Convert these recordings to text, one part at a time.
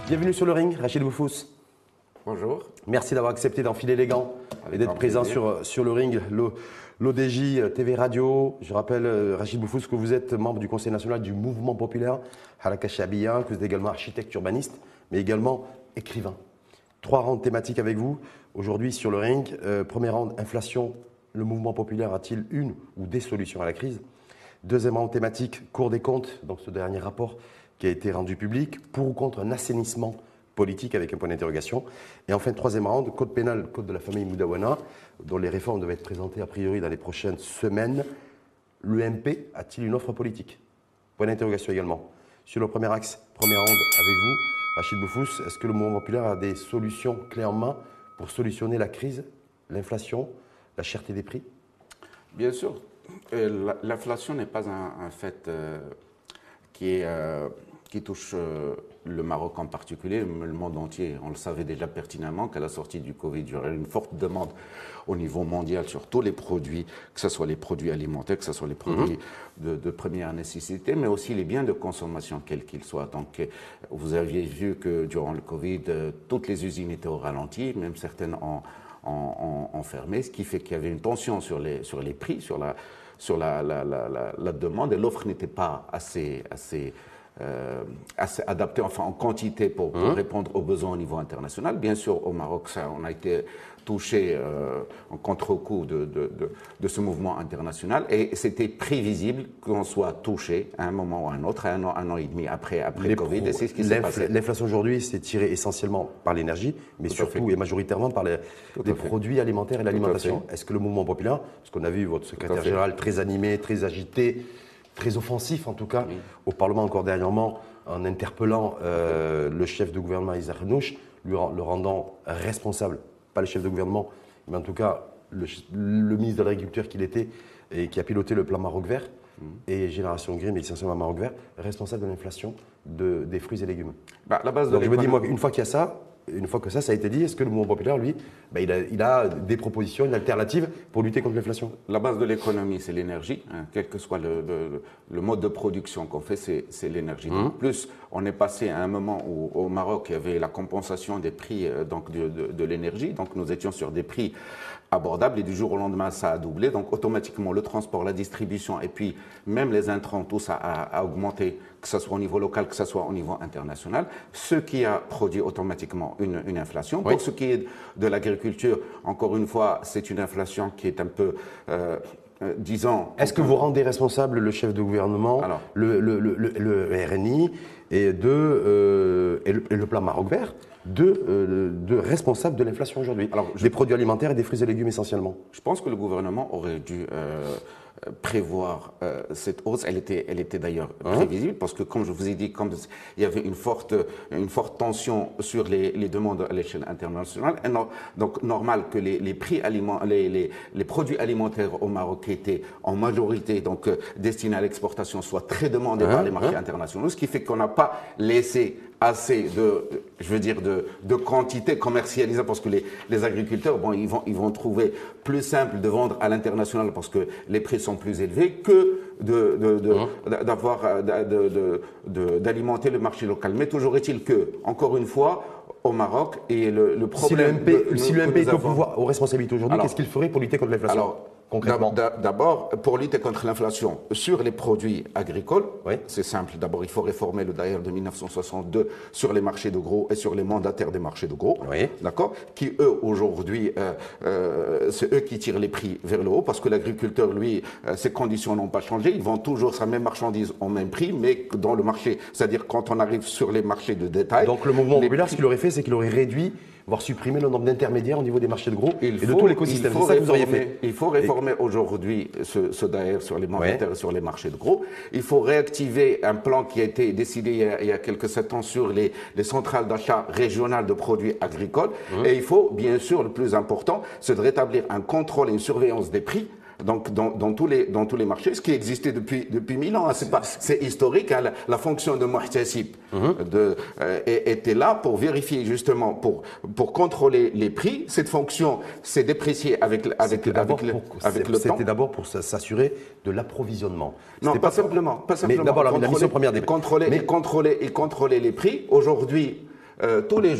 Bienvenue sur le ring, Rachid Boufous. Bonjour. Merci d'avoir accepté d'enfiler les gants et d'être présent sur le ring, l'ODJ TV Radio. Je rappelle, Rachid Boufous, que vous êtes membre du Conseil national du Mouvement populaire Haraka Chabiya, que vous êtes également architecte urbaniste, mais également écrivain. 3 rounds thématiques avec vous aujourd'hui sur le ring. Premier round, inflation. Le mouvement populaire a-t-il une ou des solutions à la crise? Deuxième round thématique, Cour des comptes, donc ce dernier rapport qui a été rendu public, pour ou contre un assainissement politique avec un point d'interrogation. Et enfin, troisième round, code pénal, code de la famille Moudawana, dont les réformes devaient être présentées a priori dans les prochaines semaines. L'UMP a-t-il une offre politique? Point d'interrogation également. Sur le premier axe, premier round avec vous, Rachid Boufous, est-ce que le mouvement populaire a des solutions clés en main pour solutionner la crise, l'inflation, la cherté des prix? Bien sûr. L'inflation n'est pas un fait qui touche le Maroc en particulier, mais le monde entier. On le savait déjà pertinemment qu'à la sortie du Covid, il y aurait une forte demande au niveau mondial sur tous les produits, que ce soit les produits alimentaires, que ce soit les produits de première nécessité, mais aussi les biens de consommation, quels qu'ils soient. Donc, vous aviez vu que durant le Covid, toutes les usines étaient au ralenti, même certaines ont fermé, ce qui fait qu'il y avait une tension sur les prix, sur la demande, et l'offre n'était pas assez adapté, enfin en quantité pour répondre aux besoins au niveau international. Bien sûr, au Maroc, on a été touché en contre-coup de ce mouvement international, et c'était prévisible qu'on soit touché à un moment ou à un autre, un an et demi après le Covid, et c'est ce qui s'est passé. L'inflation aujourd'hui, c'est tiré essentiellement par l'énergie, mais surtout et majoritairement par les produits alimentaires et l'alimentation. Est-ce que le mouvement populaire, parce qu'on a vu votre secrétaire général très animé, très agité, très offensif en tout cas, au Parlement encore dernièrement, en interpellant le chef de gouvernement Isaac Renouch, le rendant responsable, pas le chef de gouvernement, mais en tout cas le ministre de l'Agriculture qu'il était et qui a piloté le plan Maroc Vert et Génération Green, mais essentiellement Maroc Vert, responsable de l'inflation des fruits et légumes. Donc je me dis, moi, une fois qu'il y a ça, une fois que ça a été dit, est-ce que le mouvement populaire, lui, il a des propositions, une alternative pour lutter contre l'inflation? La base de l'économie, c'est l'énergie. Hein, quel que soit le mode de production qu'on fait, c'est l'énergie. Plus, on est passé à un moment où au Maroc, il y avait la compensation des prix de l'énergie. Donc, nous étions sur des prix abordables, et du jour au lendemain, ça a doublé. Donc, automatiquement, le transport, la distribution et puis même les intrants, tout ça a augmenté, que ce soit au niveau local, que ce soit au niveau international, ce qui a produit automatiquement une inflation. Pour ce qui est de l'agriculture, encore une fois, c'est une inflation qui est un peu, disons... Est-ce que vous rendez responsable le chef de gouvernement, le RNI et le plan Maroc Vert de responsables de l'inflation aujourd'hui, des produits alimentaires et des fruits et légumes essentiellement? Je pense que le gouvernement aurait dû prévoir cette hausse. Elle était d'ailleurs prévisible, parce que, comme je vous ai dit, comme il y avait une forte tension sur les demandes à l'échelle internationale, donc normal que les produits alimentaires au Maroc, qui étaient en majorité donc destinés à l'exportation, soient très demandés par les marchés internationaux, ce qui fait qu'on n'a pas laissé assez de quantité commercialisée, parce que les agriculteurs, ils vont trouver plus simple de vendre à l'international parce que les prix sont plus élevés que d'alimenter le marché local. Mais toujours est-il que, encore une fois, au Maroc, et le problème... Si l'UMP est au pouvoir, aux responsabilités aujourd'hui, qu'est-ce qu'il ferait pour lutter contre l'inflation? Concrètement. D'abord, pour lutter contre l'inflation sur les produits agricoles, c'est simple. D'abord, il faut réformer le DAER de 1962 sur les marchés de gros et sur les mandataires des marchés de gros, d'accord, qui eux, aujourd'hui, c'est eux qui tirent les prix vers le haut, parce que l'agriculteur, lui, ses conditions n'ont pas changé. Ils vendent toujours sa même marchandise au même prix, mais dans le marché, c'est-à-dire quand on arrive sur les marchés de détail... Donc le mouvement populaire, ce qu'il aurait fait, c'est qu'il aurait réduit, voire supprimé le nombre d'intermédiaires au niveau des marchés de gros et de tout l'écosystème. C'est ça que vous auriez fait. Il faut réformer aujourd'hui ce DAER sur les mandataires et sur les marchés de gros. Il faut réactiver un plan qui a été décidé il y a quelques 7 ans sur les centrales d'achat régionales de produits agricoles. Et il faut, bien sûr, le plus important, c'est de rétablir un contrôle et une surveillance des prix, donc dans tous les marchés, ce qui existait depuis 1000 ans. C'est historique. Hein, la fonction de muhtasib était là pour vérifier justement, pour contrôler les prix. Cette fonction s'est dépréciée avec le temps. C'était d'abord pour s'assurer de l'approvisionnement. Non, pas simplement. Mais d'abord, la mission première des prix. Contrôler les prix. Aujourd'hui, tous les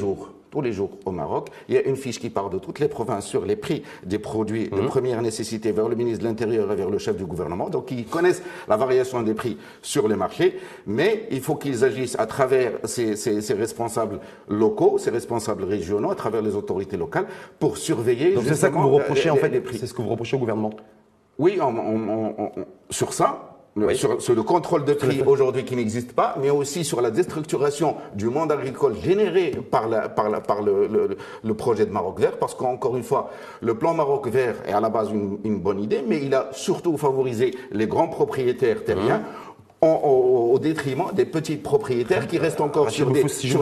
jours au Maroc, il y a une fiche qui part de toutes les provinces sur les prix des produits de première nécessité vers le ministre de l'Intérieur et vers le chef du gouvernement. Donc, ils connaissent la variation des prix sur les marchés, mais il faut qu'ils agissent à travers ces responsables locaux, ces responsables régionaux, à travers les autorités locales, pour surveiller. Donc, c'est ça que vous reprochez, en fait, les prix. C'est ce que vous reprochez au gouvernement. Oui, sur ça. Oui. Sur le contrôle de prix aujourd'hui qui n'existe pas, mais aussi sur la déstructuration du monde agricole généré par le projet de Maroc Vert, parce qu'encore une fois, le plan Maroc Vert est à la base une bonne idée, mais il a surtout favorisé les grands propriétaires terriens. Au détriment des petits propriétaires qui restent encore sur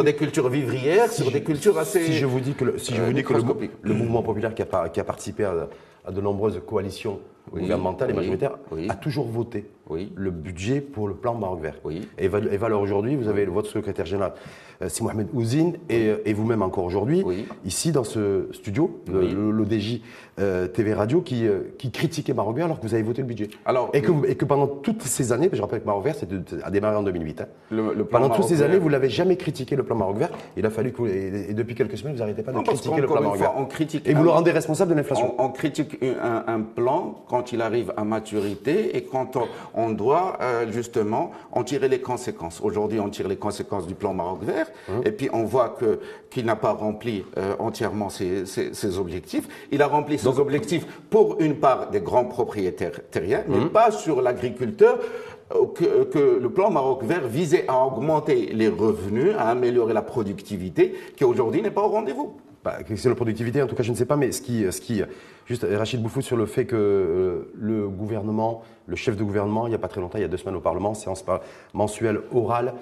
des cultures vivrières, sur des cultures assez. Si je vous dis que le mouvement populaire qui a participé à de nombreuses coalitions gouvernementales et majoritaires a toujours voté le budget pour le plan Maroc Vert. Et valeur aujourd'hui, vous avez votre secrétaire général, Si Mohamed Ouzine, et vous-même encore aujourd'hui, ici dans ce studio, l'ODJ TV Radio, qui critiquait Maroc Vert alors que vous avez voté le budget. Et que pendant toutes ces années, je rappelle que Maroc Vert a démarré en 2008. Pendant toutes ces années, vous n'avez jamais critiqué le plan Maroc Vert. Il a fallu que et depuis quelques semaines, vous n'arrêtez pas de critiquer le plan Maroc Vert. Et vous le rendez responsable de l'inflation. On critique un plan quand il arrive à maturité et quand on doit justement en tirer les conséquences. Aujourd'hui, on tire les conséquences du plan Maroc Vert et puis on voit qu'il n'a pas rempli entièrement ses objectifs. Il a rempli ses objectifs pour une part des grands propriétaires terriens, mais pas sur l'agriculteur. Que le plan Maroc Vert visait à augmenter les revenus, à améliorer la productivité, qui aujourd'hui n'est pas au rendez-vous. C'est la productivité, en tout cas, je ne sais pas, mais juste Rachid Boufouz sur le fait que le gouvernement, le chef de gouvernement, il n'y a pas très longtemps, il y a 2 semaines au Parlement, séance mensuelle orale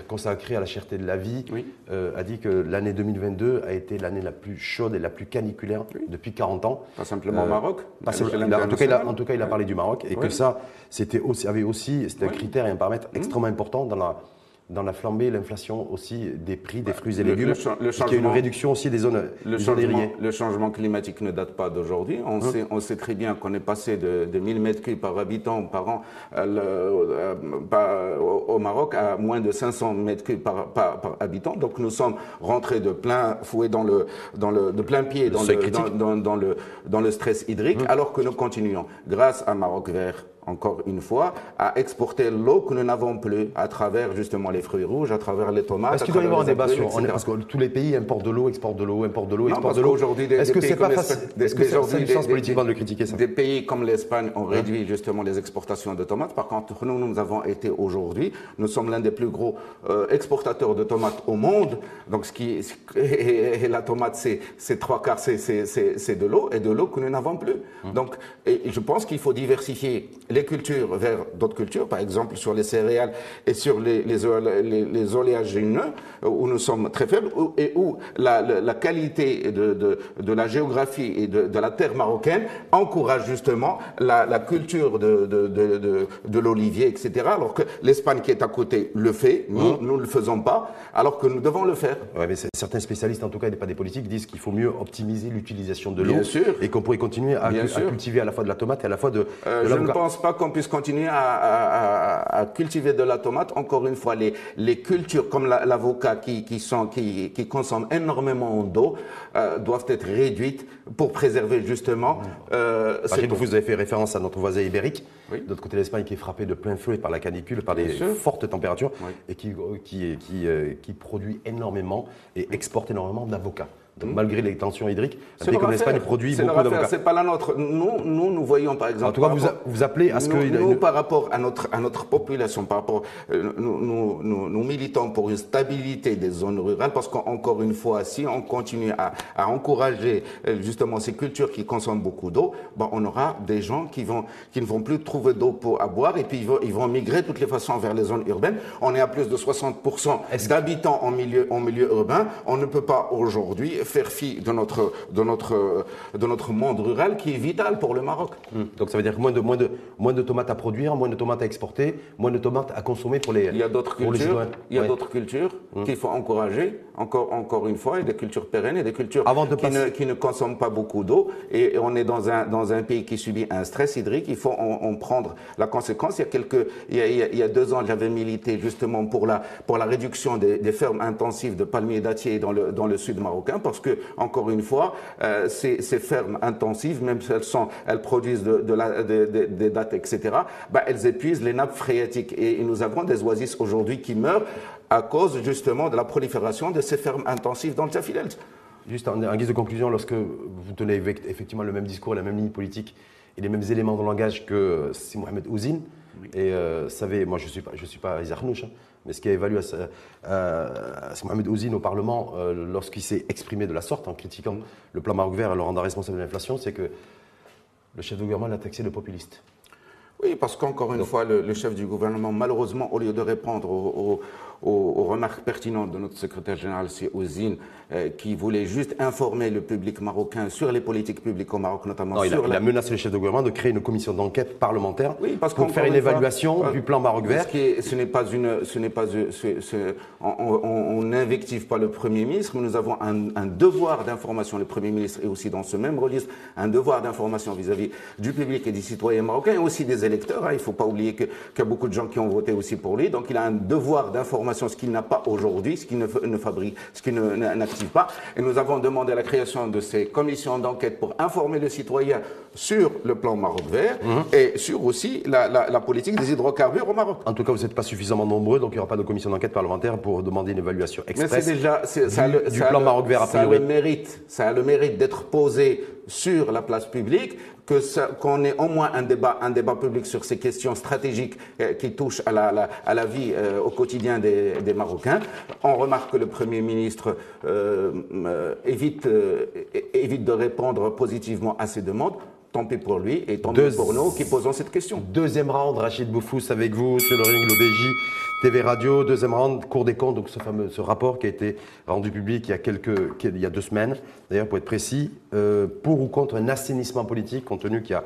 consacrée à la cherté de la vie, a dit que l'année 2022 a été l'année la plus chaude et la plus caniculaire depuis 40 ans. Pas simplement au Maroc. En tout cas, il a parlé du Maroc et que ça, c'était un critère et un paramètre extrêmement important dans la flambée, l'inflation aussi des prix des fruits et légumes, il y a une réduction aussi des zones irriguées. Le changement climatique ne date pas d'aujourd'hui. On sait très bien qu'on est passé de 1000 mètres cubes par habitant par an au Maroc à moins de 500 mètres cubes par habitant. Donc nous sommes rentrés de plein fouet de plein pied dans le stress hydrique, alors que nous continuons, grâce à Maroc Vert, encore une fois, à exporter l'eau que nous n'avons plus à travers justement les fruits rouges, à travers les tomates. Est-ce qu'il doit y avoir un débat parce que tous les pays importent de l'eau, exportent de l'eau, exportent de l'eau, exportent de l'eau. Est-ce que c'est pas facile? Est-ce que ça a du sens politiquement de le critiquer ça? Des pays comme l'Espagne ont réduit justement les exportations de tomates. Par contre, nous avons été aujourd'hui, nous sommes l'un des plus gros exportateurs de tomates au monde. Donc et la tomate, c'est 3/4, c'est de l'eau, et de l'eau que nous n'avons plus. Donc, et je pense qu'il faut diversifier les cultures vers d'autres cultures, par exemple sur les céréales et sur les oléagineux, où nous sommes très faibles, et où la qualité de la géographie et de la terre marocaine encourage justement la culture de l'olivier, etc. Alors que l'Espagne qui est à côté le fait, nous ne le faisons pas, alors que nous devons le faire. Ouais, mais certains spécialistes, en tout cas, et pas des politiques, disent qu'il faut mieux optimiser l'utilisation de l'eau et qu'on pourrait continuer à cultiver à la fois de la tomate et à la fois de je ne pense pas qu'on puisse continuer à cultiver de la tomate. Encore une fois, les cultures comme l'avocat qui consomment énormément d'eau doivent être réduites pour préserver justement vous avez fait référence à notre voisin ibérique, de l'autre côté de l'Espagne, qui est frappé de plein feu par la canicule, par des fortes températures, et qui produit énormément et exporte énormément d'avocats. Donc, malgré les tensions hydriques, un pays comme l'Espagne produit beaucoup d'avocats. C'est pas la nôtre. Nous voyons par exemple. En tout cas, vous appelez à ce que. Nous, par rapport à notre population, nous militons pour une stabilité des zones rurales, parce qu'encore une fois, si on continue à encourager justement ces cultures qui consomment beaucoup d'eau, on aura des gens qui ne vont plus trouver d'eau à boire, et puis ils vont migrer de toutes les façons vers les zones urbaines. On est à plus de 60% d'habitants en milieu urbain. On ne peut pas aujourd'hui faire fi de notre monde rural qui est vital pour le Maroc. Donc ça veut dire moins de tomates à produire, moins de tomates à exporter, moins de tomates à consommer pour les. Il y a d'autres cultures, qu'il faut encourager, encore une fois, et des cultures pérennes et des cultures qui ne consomment pas beaucoup d'eau. Et on est dans un pays qui subit un stress hydrique. Il faut en prendre la conséquence. Il y a 2 ans, j'avais milité justement pour la réduction des fermes intensives de palmiers dattiers dans le sud marocain, parce que, encore une fois, ces fermes intensives, même si elles produisent des dattes, etc., elles épuisent les nappes phréatiques. Et nous avons des oasis aujourd'hui qui meurent à cause justement de la prolifération de ces fermes intensives dans le Tafilelt. Juste en guise de conclusion, lorsque vous tenez effectivement le même discours, la même ligne politique et les mêmes éléments de langage que Si Mohamed Ouzine, et savez, moi je suis pas Izarnouch, mais ce qui a évalué Si Mohamed Ouzine au Parlement lorsqu'il s'est exprimé de la sorte en critiquant le plan Maroc Vert et le rendant responsable de l'inflation, c'est que le chef de gouvernement l'a taxé de populiste. Oui, parce qu'encore une fois, le chef du gouvernement, malheureusement, au lieu de répondre aux remarques pertinentes de notre secrétaire général, c'est Ouzine, qui voulait juste informer le public marocain sur les politiques publiques au Maroc, notamment il a menacé le chef de gouvernement de créer une commission d'enquête parlementaire pour faire une évaluation du plan Maroc Vert. On n'invective pas le Premier ministre, mais nous avons un devoir d'information, le Premier ministre est aussi dans ce même registre, un devoir d'information vis-à-vis du public et des citoyens marocains, et aussi des électeurs. Il ne faut pas oublier qu'il y a beaucoup de gens qui ont voté aussi pour lui, donc il a un devoir d'information, ce qu'il n'a pas aujourd'hui, ce qu'il ne fabrique, ce qu'il n'active pas. Et nous avons demandé la création de ces commissions d'enquête pour informer le citoyen sur le plan Maroc Vert et sur aussi la politique des hydrocarbures au Maroc. En tout cas, vous n'êtes pas suffisamment nombreux, donc il n'y aura pas de commission d'enquête parlementaire pour demander une évaluation express. Mais c'est déjà du plan Maroc Vert a priori. Ça a le mérite d'être posé sur la place publique, qu'on ait au moins un débat public sur ces questions stratégiques qui touchent à la vie au quotidien des Marocains. On remarque que le Premier ministre évite de répondre positivement à ces demandes. Tant pis pour lui et tant pis pour nous qui posons cette question. Deuxième round, Rachid Boufous avec vous sur le ring, l'ODJ, TV Radio. Deuxième round, Cour des comptes, donc ce rapport qui a été rendu public il y a 2 semaines, d'ailleurs pour être précis, pour ou contre un assainissement politique, compte tenu qu'il y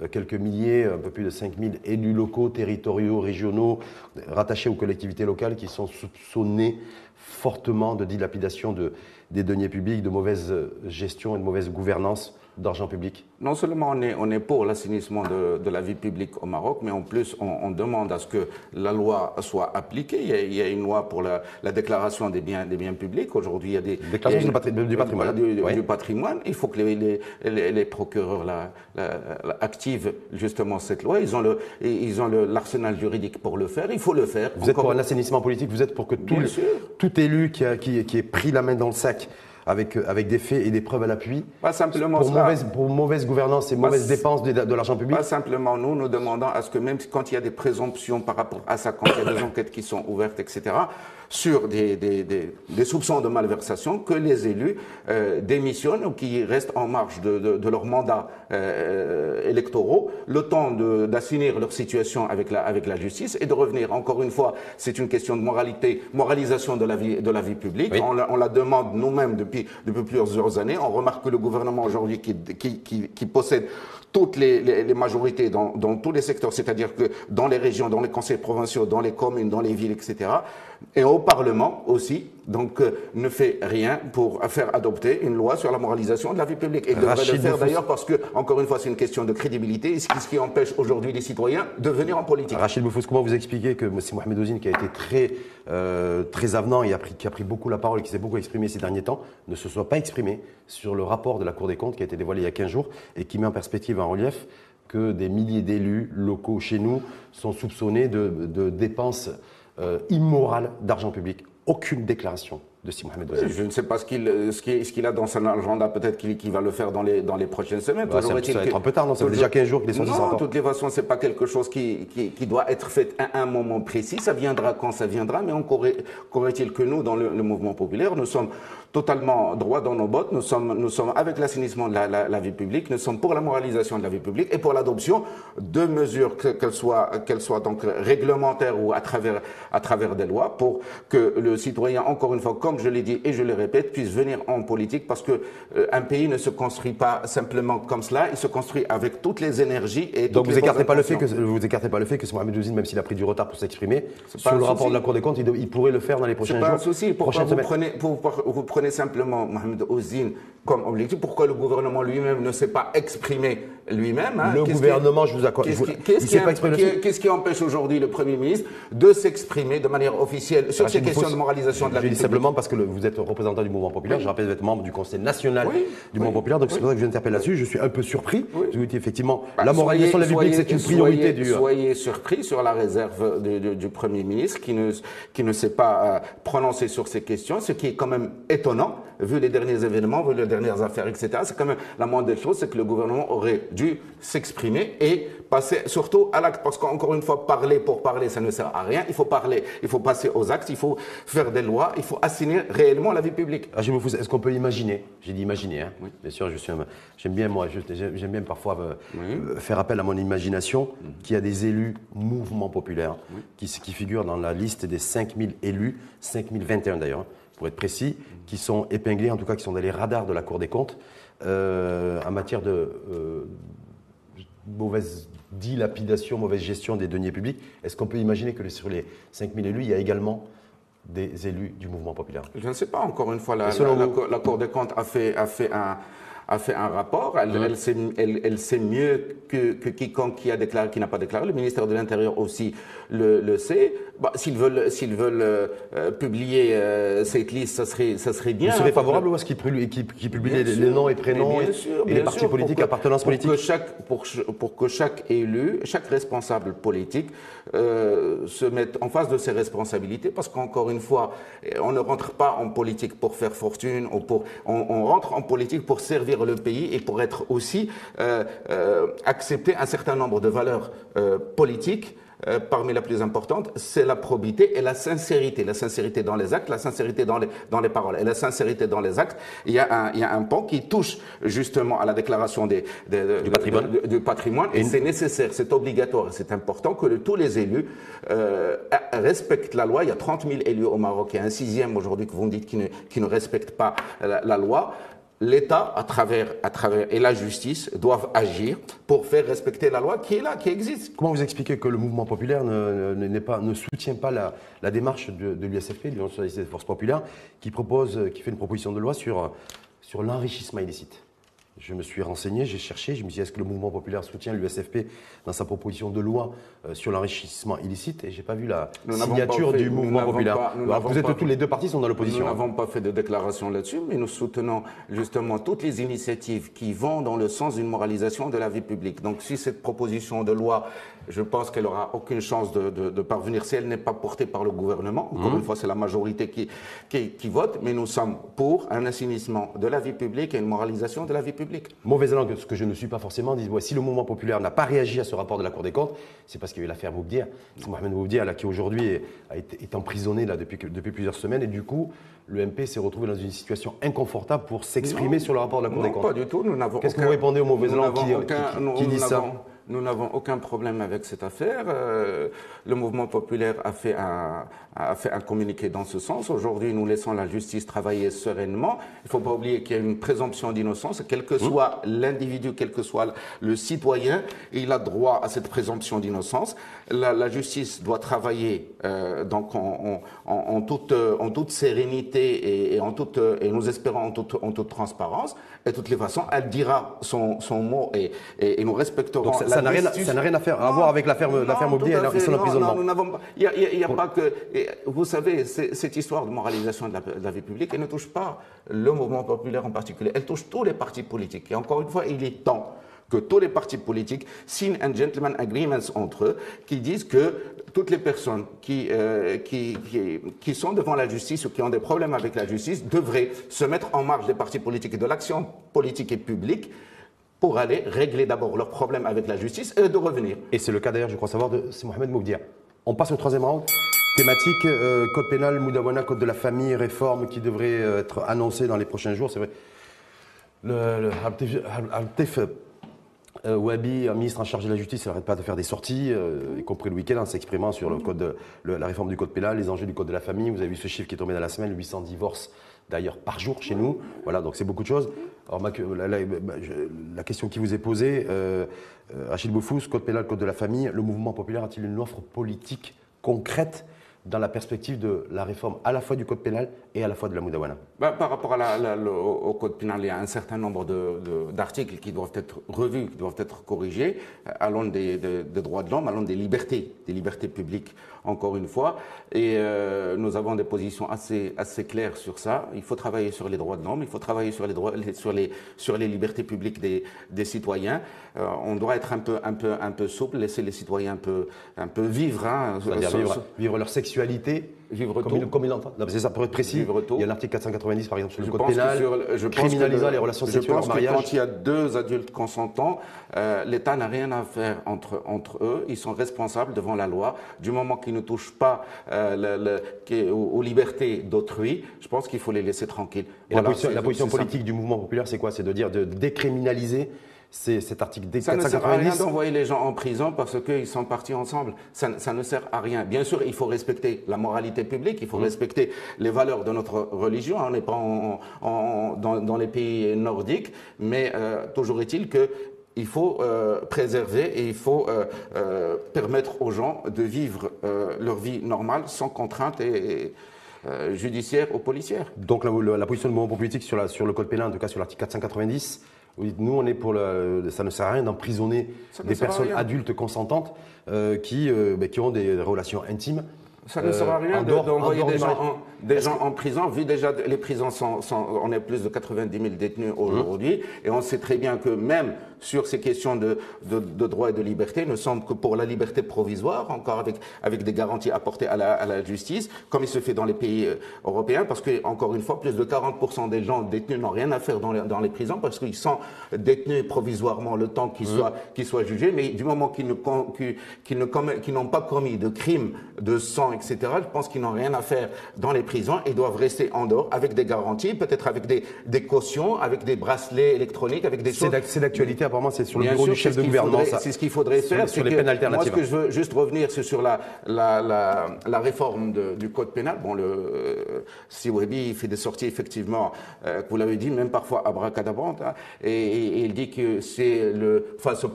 a quelques milliers, un peu plus de 5000 élus locaux, territoriaux, régionaux, rattachés aux collectivités locales qui sont soupçonnés fortement de dilapidation des deniers publics, de mauvaise gestion et de mauvaise gouvernance d'argent public. Non seulement on est pour l'assainissement de la vie publique au Maroc, mais en plus on demande à ce que la loi soit appliquée. Il y a une loi pour la déclaration des biens publics. Aujourd'hui, il y a des déclarations du patrimoine. Du patrimoine. Il faut que les procureurs activent justement cette loi. Ils ont l'arsenal juridique pour le faire. Il faut le faire. Vous êtes pour un assainissement politique. Vous êtes pour que tout élu qui ait pris la main dans le sac avec des faits et des preuves à l'appui, pas simplement pour mauvaise gouvernance et mauvaise dépense de l'argent public. Pas simplement nous demandons à ce que même quand il y a des présomptions par rapport à ça, quand il y a des enquêtes qui sont ouvertes, etc., sur des soupçons de malversation, que les élus démissionnent ou qui restent en marge de leurs mandats électoraux, le temps d'assainir leur situation avec la justice et de revenir. Encore une fois, c'est une question de moralisation de la vie publique. Oui. On la demande nous-mêmes depuis plusieurs années. On remarque que le gouvernement aujourd'hui qui possède toutes les majorités dans tous les secteurs, c'est-à-dire que dans les régions, dans les conseils provinciaux, dans les communes, dans les villes, etc., et au Parlement aussi, donc ne fait rien pour faire adopter une loi sur la moralisation de la vie publique. Et devrait le faire d'ailleurs parce que, encore une fois, c'est une question de crédibilité, et ce qui empêche aujourd'hui les citoyens de venir en politique. Rachid Boufous, comment vous expliquez que M. Mohamed Ouzine, qui a été très avenant et qui a pris beaucoup la parole et qui s'est beaucoup exprimé ces derniers temps, ne se soit pas exprimé sur le rapport de la Cour des comptes qui a été dévoilé il y a 15 jours et qui met en perspective, en relief, que des milliers d'élus locaux chez nous sont soupçonnés de dépenses immorales d'argent public. Aucune déclaration de Si Mohamed Ouzine. Je ne sais pas ce qu'il a dans son agenda, peut-être qu'il va le faire dans les prochaines semaines. Ça va être un peu tard, non? Ça fait déjà 15 jours qu'il est sorti. Non, de toutes les façons, ce n'est pas quelque chose qui doit être fait à un moment précis. Ça viendra quand ça viendra, mais encore est-il que nous, dans le mouvement populaire, nous sommes totalement droits dans nos bottes. Nous sommes avec l'assainissement de la vie publique, nous sommes pour la moralisation de la vie publique et pour l'adoption de mesures, qu'elles soient donc réglementaires ou à travers des lois, pour que le citoyen, encore une fois, comme comme je l'ai dit et je le répète, puissent venir en politique parce que un pays ne se construit pas simplement comme cela, il se construit avec toutes les énergies et donc toutes vous les écartez pas le fait que ce Mohamed Ouzine, même s'il a pris du retard pour s'exprimer sur le rapport de la Cour des comptes, il pourrait le faire dans les prochains jours. C'est pas un souci. Pourquoi vous prenez simplement Mohamed Ouzine comme objectif? Pourquoi le gouvernement lui-même ne s'est pas exprimé lui-même? Le gouvernement, je vous accorde. Qu'est-ce qui empêche aujourd'hui le Premier ministre de s'exprimer de manière officielle sur ces questions de moralisation de la vie publique? Simplement parce que vous êtes représentant du mouvement populaire. Je rappelle, vous êtes membre du Conseil national du mouvement populaire. Donc c'est pour ça que je interpelle là-dessus. Je suis un peu surpris. Je vous dis effectivement, la moralisation de la vie publique, c'est une priorité du. Soyez surpris sur la réserve du Premier ministre qui ne s'est pas prononcé sur ces questions, ce qui est quand même étonnant, vu les derniers événements, vu les dernières affaires, etc. C'est quand même la moindre des choses, c'est que le gouvernement aurait dû s'exprimer et passer surtout à l'acte. Parce qu'encore une fois, parler pour parler, ça ne sert à rien. Il faut parler, il faut passer aux actes, il faut faire des lois, il faut assainir réellement la vie publique. Est-ce qu'on peut imaginer, j'ai dit imaginer, hein, bien sûr, j'aime bien parfois faire appel à mon imagination, qu'il y a des élus mouvement populaire qui figurent dans la liste des 5000 élus, 5021 d'ailleurs, pour être précis, qui sont épinglés, en tout cas qui sont dans les radars de la Cour des comptes, en matière de mauvaise dilapidation, mauvaise gestion des deniers publics. Est-ce qu'on peut imaginer que sur les 5000 élus, il y a également des élus du mouvement populaire? Je ne sais pas, encore une fois, la Cour des comptes a fait un rapport, elle sait mieux que quiconque qui n'a pas déclaré. Le ministère de l'Intérieur aussi le sait. S'ils veulent publier cette liste, ça serait bien. Vous serez favorable à ce qu'ils publient les noms et prénoms et les partis politiques, appartenances politiques? Pour que chaque élu, chaque responsable politique se mette en face de ses responsabilités, parce qu'encore une fois, on ne rentre pas en politique pour faire fortune, on rentre en politique pour servir le pays et pour être aussi accepter un certain nombre de valeurs politiques. Parmi les plus importantes, c'est la probité et la sincérité. La sincérité dans les actes, la sincérité dans les paroles. Et la sincérité dans les actes, il y a un pan qui touche justement à la déclaration du patrimoine. Et c'est nécessaire, c'est obligatoire, c'est important que tous les élus respectent la loi. Il y a 30 000 élus au Maroc, il y a un 6e aujourd'hui que vous me dites qui ne respectent pas la loi. L'État, à travers et la justice, doivent agir pour faire respecter la loi qui est là, qui existe. Comment vous expliquez que le mouvement populaire ne soutient pas la démarche de l'USFP, l'Union socialiste des forces populaires, qui fait une proposition de loi sur l'enrichissement illicite? Je me suis renseigné, j'ai cherché, je me suis dit, est-ce que le mouvement populaire soutient l'USFP dans sa proposition de loi sur l'enrichissement illicite? Et je n'ai pas vu la signature du mouvement populaire. Tous les deux partis sont dans l'opposition. Nous n'avons pas fait de déclaration là-dessus, mais nous soutenons justement toutes les initiatives qui vont dans le sens d'une moralisation de la vie publique. Donc si cette proposition de loi, je pense qu'elle n'aura aucune chance de parvenir si elle n'est pas portée par le gouvernement. Encore une fois, c'est la majorité qui vote, mais nous sommes pour un assainissement de la vie publique et une moralisation de la vie publique. Mauvaise langue, ce que je ne suis pas forcément, si le mouvement populaire n'a pas réagi à ce rapport de la Cour des comptes, c'est parce qu'il y a eu l'affaire Moubdia. C'est Mohamed Moubdia qui aujourd'hui est emprisonné depuis plusieurs semaines et du coup, le MP s'est retrouvé dans une situation inconfortable pour s'exprimer sur le rapport de la Cour des comptes. Non, pas du tout. Qu'est-ce que vous répondez aux mauvaises langues qui disent ça? Nous n'avons aucun problème avec cette affaire. Le mouvement populaire a fait un communiqué dans ce sens. Aujourd'hui, nous laissons la justice travailler sereinement. Il ne faut pas oublier qu'il y a une présomption d'innocence. Quel que soit l'individu, quel que soit le citoyen, il a droit à cette présomption d'innocence. La justice doit travailler donc en toute sérénité et nous espérons en toute transparence. Et de toutes les façons, elle dira son mot et nous respecterons. Donc ça n'a rien à voir avec l'affaire Moubdia et son emprisonnement. Il n'y a pas que... Vous savez, cette histoire de moralisation de la vie publique, elle ne touche pas le mouvement populaire en particulier. Elle touche tous les partis politiques. Et encore une fois, il est temps que tous les partis politiques signent un gentleman agreement entre eux qui disent que toutes les personnes qui sont devant la justice ou qui ont des problèmes avec la justice devraient se mettre en marge des partis politiques et de l'action politique et publique pour aller régler d'abord leurs problèmes avec la justice et de revenir. Et c'est le cas d'ailleurs, je crois savoir, c'est Mohamed Moubdia. On passe au troisième round. Thématique, code pénal, Moudawana, code de la famille, réforme qui devrait être annoncée dans les prochains jours. C'est vrai. Wahbi, un ministre en charge de la justice, il n'arrête pas de faire des sorties, y compris le week-end, en s'exprimant sur la réforme du code pénal, les enjeux du code de la famille. Vous avez vu ce chiffre qui est tombé dans la semaine, 800 divorces d'ailleurs par jour chez nous. Voilà, donc c'est beaucoup de choses. Alors, la question qui vous est posée, Rachid Boufous, code pénal, code de la famille, le mouvement populaire a-t-il une offre politique concrète dans la perspective de la réforme à la fois du code pénal et à la fois de la Moudawana? Par rapport au code pénal, il y a un certain nombre d'articles qui doivent être revus, qui doivent être corrigés, allant des droits de l'homme, allant des libertés publiques, encore une fois. Et nous avons des positions assez claires sur ça. Il faut travailler sur les droits de l'homme, il faut travailler sur les libertés publiques des citoyens. On doit être un peu souple, laisser les citoyens un peu vivre. Hein, c'est-à-dire vivre leur sexualité. Vivre tôt. Comme il l'entend. C'est ça, pour être précis. Il y a l'article 490, par exemple, sur le code pénal, criminalisant les relations sexuelles en mariage. Quand il y a deux adultes consentants, l'État n'a rien à faire entre eux. Ils sont responsables devant la loi. Du moment qu'ils ne touchent pas aux libertés d'autrui, je pense qu'il faut les laisser tranquilles. Et voilà, la position politique du mouvement populaire, c'est quoi? C'est de dire de décriminaliser. C'est cet article 490. Ça ne sert à rien d'envoyer les gens en prison parce qu'ils sont partis ensemble. Ça ne sert à rien. Bien sûr, il faut respecter la moralité publique, il faut respecter les valeurs de notre religion. On n'est pas dans les pays nordiques, mais toujours est-il que il faut préserver et il faut permettre aux gens de vivre leur vie normale sans contrainte judiciaire ou policière. Donc la position du mouvement politique sur le code pénal, en tout cas sur l'article 490, oui, nous on est pour ça ne sert à rien d'emprisonner des personnes adultes consentantes qui ont des relations intimes. Ça ne sert à rien d'envoyer des gens en prison, vu déjà les prisons on est plus de 90 000 détenus aujourd'hui, et on sait très bien que même sur ces questions de droit et de liberté, ne sommes que pour la liberté provisoire, encore avec des garanties apportées à la justice, comme il se fait dans les pays européens, parce que, encore une fois, plus de 40% des gens détenus n'ont rien à faire dans les prisons, parce qu'ils sont détenus provisoirement le temps qu'ils soient jugés, mais du moment qu'ils n'ont pas commis de crimes de sang, etc., je pense qu'ils n'ont rien à faire dans les prisons et doivent rester en dehors avec des garanties, peut-être avec des cautions, avec des bracelets électroniques, avec des choses. C'est d'actualité, apparemment, c'est sur le bureau du chef de gouvernement. C'est ce qu'il faudrait faire. Sur les peines alternatives. Moi, ce que je veux juste revenir, c'est sur la réforme du code pénal. Bon, si Wahbi fait des sorties, effectivement, vous l'avez dit, même parfois abracadabrantes, hein, et il dit que c'est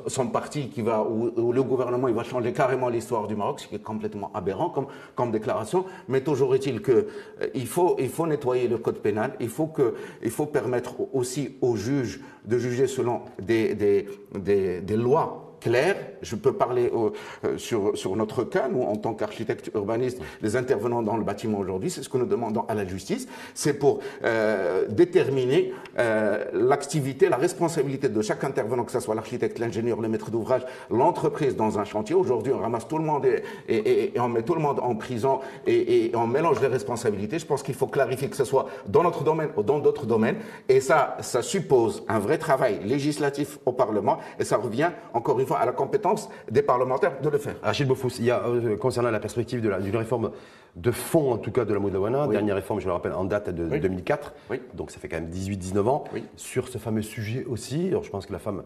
son parti qui va, ou le gouvernement, il va changer carrément l'histoire du Maroc, ce qui est complètement aberrant comme déclaration, mais toujours est-il que il faut nettoyer le code pénal, il faut permettre aussi aux juges de juger selon des lois claires. Je peux parler sur notre cas, nous en tant qu'architectes urbanistes, les intervenants dans le bâtiment aujourd'hui, c'est ce que nous demandons à la justice, c'est pour déterminer l'activité, la responsabilité de chaque intervenant, que ce soit l'architecte, l'ingénieur, le maître d'ouvrage, l'entreprise dans un chantier. Aujourd'hui, on ramasse tout le monde et on met tout le monde en prison et on mélange les responsabilités. Je pense qu'il faut clarifier, que ce soit dans notre domaine ou dans d'autres domaines, et ça suppose un vrai travail législatif au Parlement, et ça revient encore une fois à la compétence des parlementaires de le faire. Rachid Boufous, il y a, concernant la perspective d'une réforme de fond, en tout cas, de la Moudawana, dernière réforme, je le rappelle, en date de 2004, donc ça fait quand même 18-19 ans, sur ce fameux sujet aussi. Alors je pense que la femme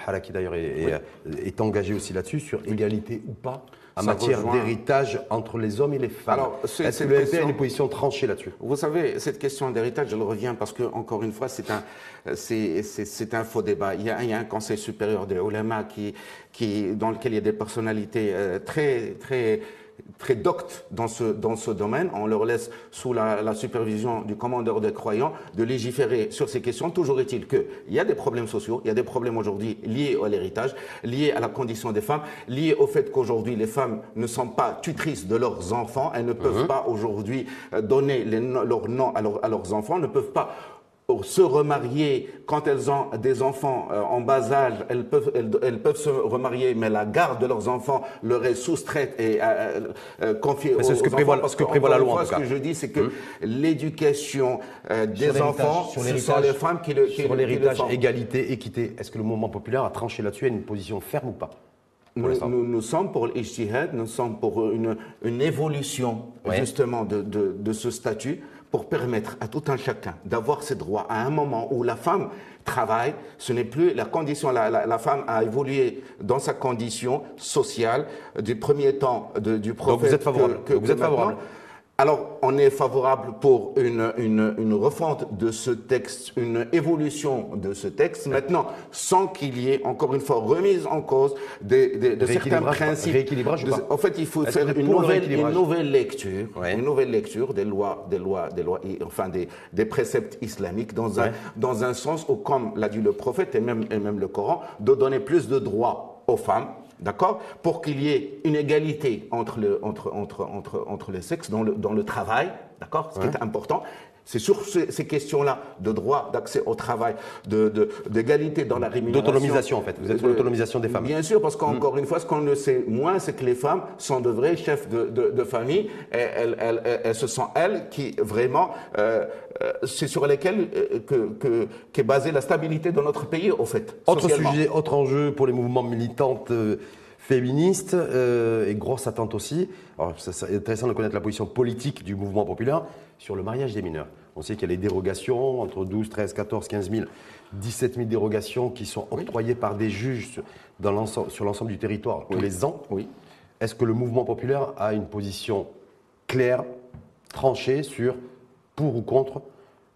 Haraki d'ailleurs est engagée aussi là-dessus, sur égalité ou pas en matière d'héritage entre les hommes et les femmes. Est-ce que le MP a une position tranchée là-dessus? Vous savez, cette question d'héritage, je le reviens parce que, encore une fois, c'est un faux débat. Il y a un conseil supérieur des ulama dans lequel il y a des personnalités très doctes dans ce domaine. On leur laisse sous la supervision du commandeur des croyants de légiférer sur ces questions. Toujours est-il qu'il y a des problèmes sociaux, il y a des problèmes aujourd'hui liés à l'héritage, liés à la condition des femmes, liés au fait qu'aujourd'hui les femmes ne sont pas tutrices de leurs enfants, elles ne peuvent pas aujourd'hui donner leur nom à leurs enfants, ne peuvent pas se remarier quand elles ont des enfants en bas âge, elles peuvent se remarier, mais la garde de leurs enfants leur est soustraite et confiée aux enfants. C'est ce que prévoit la loi, en tout cas. Ce que je dis, c'est que l'éducation des enfants, ce sont les femmes qui le Sur l'héritage, égalité, équité, est-ce que le mouvement populaire a tranché là-dessus, a une position ferme ou pas? Nous sommes pour l'ijtihad, nous sommes pour une évolution justement de ce statut, pour permettre à tout un chacun d'avoir ses droits à un moment où la femme travaille, ce n'est plus la condition, la femme a évolué dans sa condition sociale du premier temps du prophète. Donc vous êtes favorable. Vous êtes favorable. Alors, on est favorable pour une refonte de ce texte, une évolution de ce texte, maintenant, sans qu'il y ait, encore une fois, remise en cause de certains principes. Rééquilibrage ou pas? En fait, il faut faire une nouvelle lecture des lois, enfin des préceptes islamiques dans un sens où, comme l'a dit le prophète et même le Coran, de donner plus de droits aux femmes. D'accord? Pour qu'il y ait une égalité entre les sexes dans le travail, d'accord? Ce qui est important. C'est sur ces questions-là de droit d'accès au travail, d'égalité dans la rémunération. D'autonomisation, en fait. Vous êtes sur l'autonomisation des femmes. Bien sûr, parce qu'encore une fois, ce qu'on ne sait moins, c'est que les femmes sont de vrais chefs de famille. Et elles se sont, elles, qui vraiment, c'est sur lesquelles qu'est basée la stabilité de notre pays, au fait. Autre sujet, autre enjeu pour les mouvements militantes féministes et grosse attente aussi. Alors, c'est intéressant de connaître la position politique du mouvement populaire sur le mariage des mineurs. On sait qu'il y a les dérogations, entre 12, 13, 14, 15 000, 17 000 dérogations qui sont octroyées par des juges sur l'ensemble du territoire tous les ans. Oui. Est-ce que le mouvement populaire a une position claire, tranchée sur pour ou contre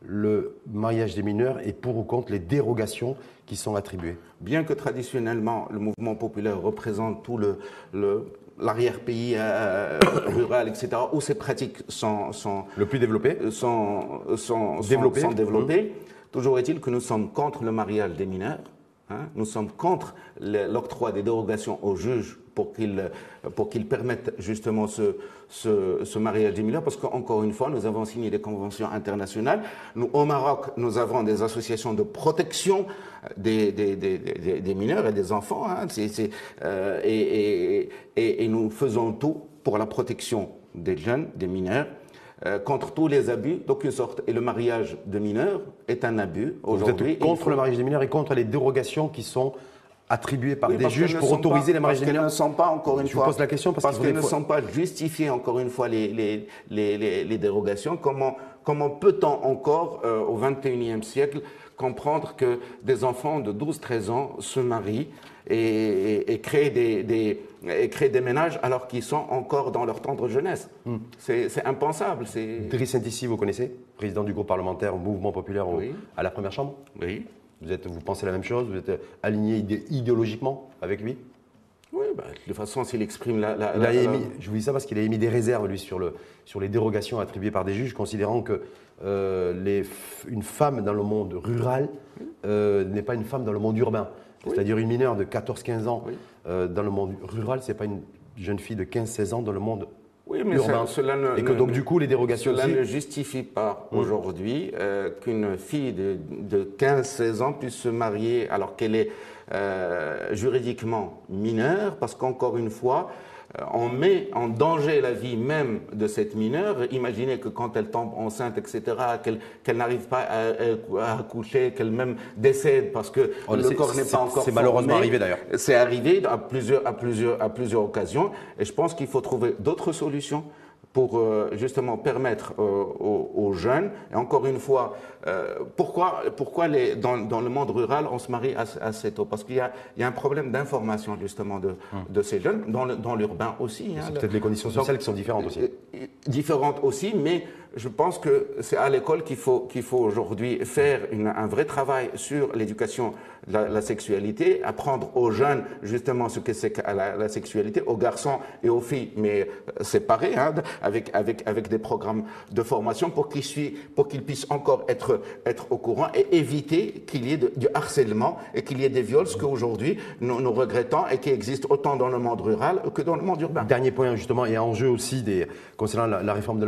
le mariage des mineurs et pour ou contre les dérogations qui sont attribuées? Bien que traditionnellement, le mouvement populaire représente tout l'arrière-pays rural, etc., où ces pratiques sont le plus développées, développées. Toujours est-il que nous sommes contre le mariage des mineurs. Nous sommes contre l'octroi des dérogations aux juges pour qu'ils permettent justement ce mariage des mineurs, parce qu'encore une fois, nous avons signé des conventions internationales. Nous, au Maroc, nous avons des associations de protection des mineurs et des enfants, et nous faisons tout pour la protection des jeunes, des mineurs, contre tous les abus d'aucune sorte. Et le mariage de mineurs est un abus aujourd'hui. Vous êtes contre le mariage des mineurs et contre les dérogations qui sont attribuées par des juges pour autoriser les mariages des mineurs? Parce qu'elles ne sont pas, encore une fois, je vous pose la question parce qu'elles ne sont pas justifiées, encore une fois, les dérogations. Comment peut-on encore, au XXIe siècle, comprendre que des enfants de 12-13 ans se marient et créent des ménages alors qu'ils sont encore dans leur tendre jeunesse? C'est impensable. Driss Intissi, vous connaissez? Président du groupe parlementaire Mouvement populaire à la Première Chambre. Oui. Vous pensez la même chose? Vous êtes aligné idéologiquement avec lui? Oui, de toute façon, s'il exprime je vous dis ça parce qu'il a émis des réserves, lui, sur les dérogations attribuées par des juges, considérant que une femme dans le monde rural n'est pas une femme dans le monde urbain. C'est-à-dire une mineure de 14-15 ans dans le monde rural, ce n'est pas une jeune fille de 15-16 ans dans le monde urbain. Et que donc du coup les dérogations Cela ne justifie pas aujourd'hui qu'une fille de 15-16 ans puisse se marier alors qu'elle est juridiquement mineure, parce qu'encore une fois, on met en danger la vie même de cette mineure. Imaginez que quand elle tombe enceinte, etc., qu'elle n'arrive pas à accoucher, qu'elle même décède parce que le corps n'est pas encore formé. C'est malheureusement arrivé d'ailleurs. C'est arrivé à plusieurs occasions, et je pense qu'il faut trouver d'autres solutions pour justement permettre aux jeunes, et encore une fois, pourquoi dans le monde rural on se marie assez tôt? Parce qu'il y a un problème d'information justement de ces jeunes, dans l'urbain aussi. C'est peut-être les conditions sociales qui sont différentes aussi. Différentes aussi, mais je pense que c'est à l'école qu'il faut aujourd'hui faire un vrai travail sur l'éducation de la sexualité, apprendre aux jeunes justement ce que c'est que la sexualité, aux garçons et aux filles, mais séparés, avec des programmes de formation pour qu'ils puissent encore être au courant et éviter qu'il y ait du harcèlement et qu'il y ait des viols, ce qu'aujourd'hui nous regrettons et qui existe autant dans le monde rural que dans le monde urbain. Dernier point justement, et enjeu aussi concernant la réforme de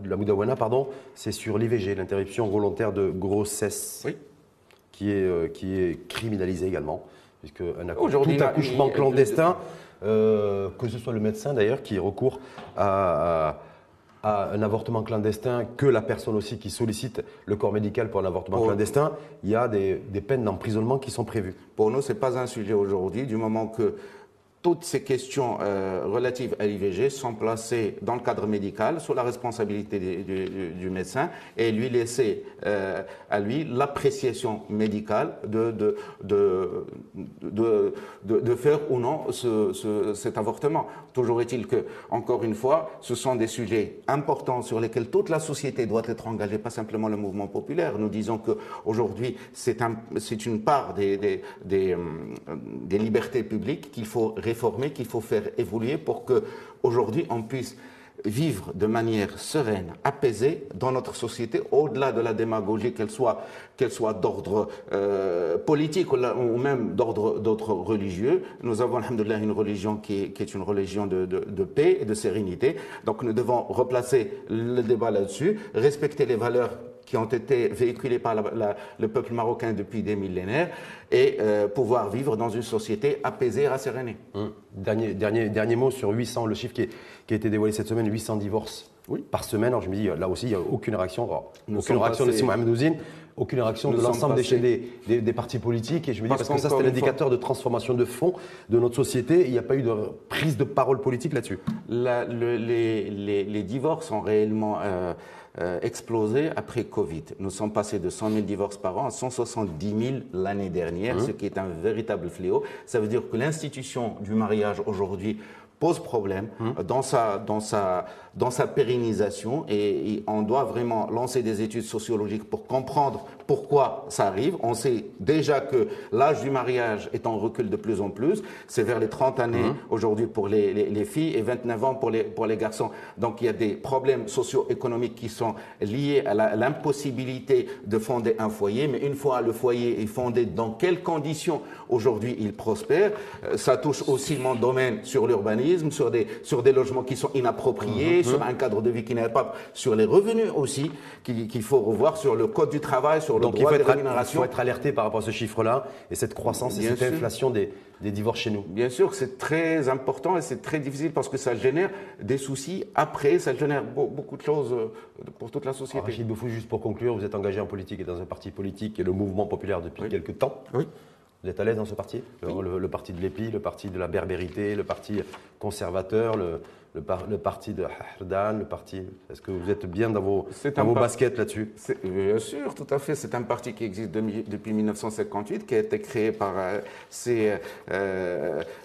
la Moudawana, c'est sur l'IVG, l'interruption volontaire de grossesse, qui est criminalisée également, puisque tout accouchement clandestin, que ce soit le médecin d'ailleurs qui recourt à un avortement clandestin, que la personne aussi qui sollicite le corps médical pour un avortement clandestin, il y a des peines d'emprisonnement qui sont prévues. Pour nous, ce n'est pas un sujet aujourd'hui, du moment que toutes ces questions relatives à l'IVG sont placées dans le cadre médical, sous la responsabilité du médecin, et lui laisser à lui l'appréciation médicale de faire ou non cet avortement. Toujours est-il que, encore une fois, ce sont des sujets importants sur lesquels toute la société doit être engagée, pas simplement le mouvement populaire. Nous disons qu'aujourd'hui, c'est une part des libertés publiques qu'il faut réformer, qu'il faut faire évoluer pour qu'aujourd'hui on puisse vivre de manière sereine, apaisée dans notre société, au-delà de la démagogie, qu'elle soit d'ordre politique ou même d'ordre religieux. Nous avons, alhamdoulilah, une religion qui est une religion de paix et de sérénité. Donc nous devons replacer le débat là-dessus, respecter les valeurs qui ont été véhiculées par le peuple marocain depuis des millénaires et pouvoir vivre dans une société apaisée et rassérénée. Dernier mot sur 800, le chiffre qui a été dévoilé cette semaine, 800 divorces par semaine. Alors je me dis, là aussi, il n'y a aucune réaction. Aucune réaction de Si Mohamed Ouzine, aucune réaction de l'ensemble des partis politiques. Et je me dis, parce que ça, c'était l'indicateur de transformation de fond de notre société. Il n'y a pas eu de prise de parole politique là-dessus. Les divorces ont réellement explosé après Covid. Nous sommes passés de 100 000 divorces par an à 170 000 l'année dernière, ce qui est un véritable fléau. Ça veut dire que l'institution du mariage aujourd'hui pose problème dans sa pérennisation et on doit vraiment lancer des études sociologiques pour comprendre pourquoi ça arrive. On sait déjà que l'âge du mariage est en recul de plus en plus. C'est vers les 30 années aujourd'hui pour les filles et 29 ans pour les garçons. Donc il y a des problèmes socio-économiques qui sont liés à l'impossibilité de fonder un foyer. Mais une fois le foyer est fondé, dans quelles conditions aujourd'hui il prospère? Ça touche aussi mon domaine sur l'urbanisme, sur des logements qui sont inappropriés, sur un cadre de vie qui n'est pas, sur les revenus aussi qu'il faut revoir, sur le code du travail, sur le droit de rémunération. Il faut être alerté par rapport à ce chiffre-là et cette croissance et cette inflation des divorces chez nous. Bien sûr, c'est très important et c'est très difficile parce que ça génère des soucis après, ça génère beaucoup de choses pour toute la société. Rachid Boufouz, juste pour conclure, vous êtes engagé en politique et dans un parti politique qui est le Mouvement populaire depuis quelques temps. Oui. Vous êtes à l'aise dans ce parti? Le parti de l'épi, le parti de la berbérité, le parti conservateur, le parti de Hardan, le parti... Est-ce que vous êtes bien dans vos baskets là-dessus? Bien sûr, tout à fait. C'est un parti qui existe depuis 1958, qui a été créé par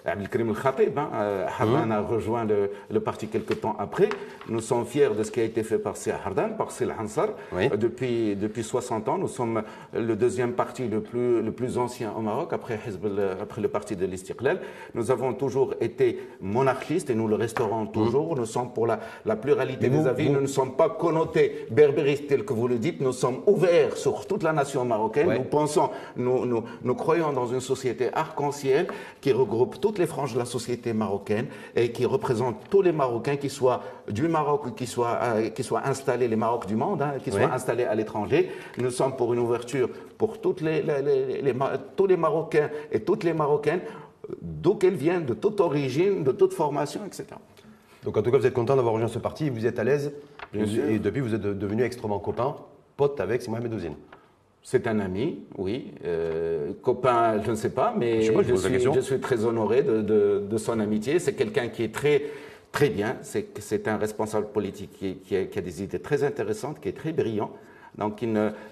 Abdelkrim El-Khatib. Hardan a rejoint le parti quelque temps après. Nous sommes fiers de ce qui a été fait par Hardan, par Sil Ansar. Depuis 60 ans, nous sommes le deuxième parti le plus ancien au Maroc, après le parti de l'Istiqlal. Nous avons toujours été monarchistes et nous le resterons toujours. Nous sommes pour la pluralité des avis. Nous ne sommes pas connotés berbéristes tel que vous le dites. Nous sommes ouverts sur toute la nation marocaine. Nous pensons, nous croyons dans une société arc-en-ciel qui regroupe toutes les franges de la société marocaine et qui représente tous les Marocains, qui soient du Maroc ou qui soient installés, les Marocs du monde, qui soient installés à l'étranger. Nous sommes pour une ouverture pour tous les Marocains et toutes les Marocaines, d'où qu'elles viennent, de toute origine, de toute formation, etc. Donc en tout cas, vous êtes content d'avoir rejoint ce parti, vous êtes à l'aise, et depuis vous êtes devenu extrêmement copain, pote avec Mohamed Ouzine. C'est un ami, oui. Copain, je ne sais pas, mais je suis très honoré de son amitié. C'est quelqu'un qui est très bien, c'est un responsable politique qui a des idées très intéressantes, qui est très brillant. Donc,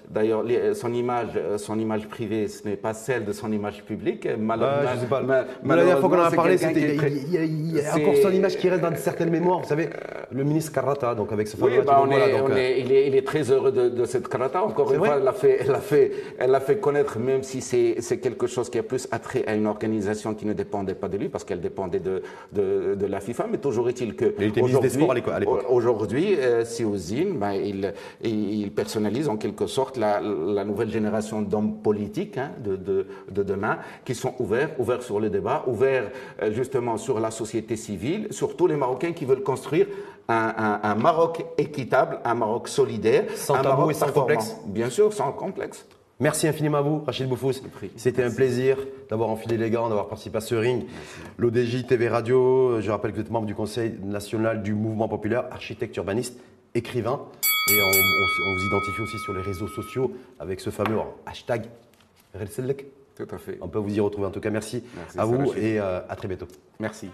d'ailleurs, son image privée, ce n'est pas celle de son image publique. Je sais pas. La dernière fois qu'on en a parlé, il y a encore son image qui reste dans certaines mémoires. Vous savez, le ministre Karata, donc avec ce fameux il est très heureux de cette Karata. Encore une fois, elle l'a fait connaître, même si c'est quelque chose qui a plus attrait à une organisation qui ne dépendait pas de lui, parce qu'elle dépendait de la FIFA. Mais toujours est-il que aujourd'hui, Si Ouzine, il personnalise en quelque sorte la nouvelle génération d'hommes politiques de demain, qui sont ouverts sur le débat, ouverts justement sur la société civile, sur tous les Marocains qui veulent construire un Maroc équitable, un Maroc solidaire, sans tabou et sans complexe. Bien sûr, sans complexe. Merci infiniment à vous, Rachid Boufouz. C'était un plaisir d'avoir enfilé les gants, d'avoir participé à ce ring. L'ODJ TV Radio, je rappelle que vous êtes membre du Conseil national du Mouvement populaire, architecte urbaniste, écrivain. Et on vous identifie aussi sur les réseaux sociaux avec ce fameux hashtag Relselek. Tout à fait. On peut vous y retrouver. En tout cas, merci à vous et à très bientôt. Merci.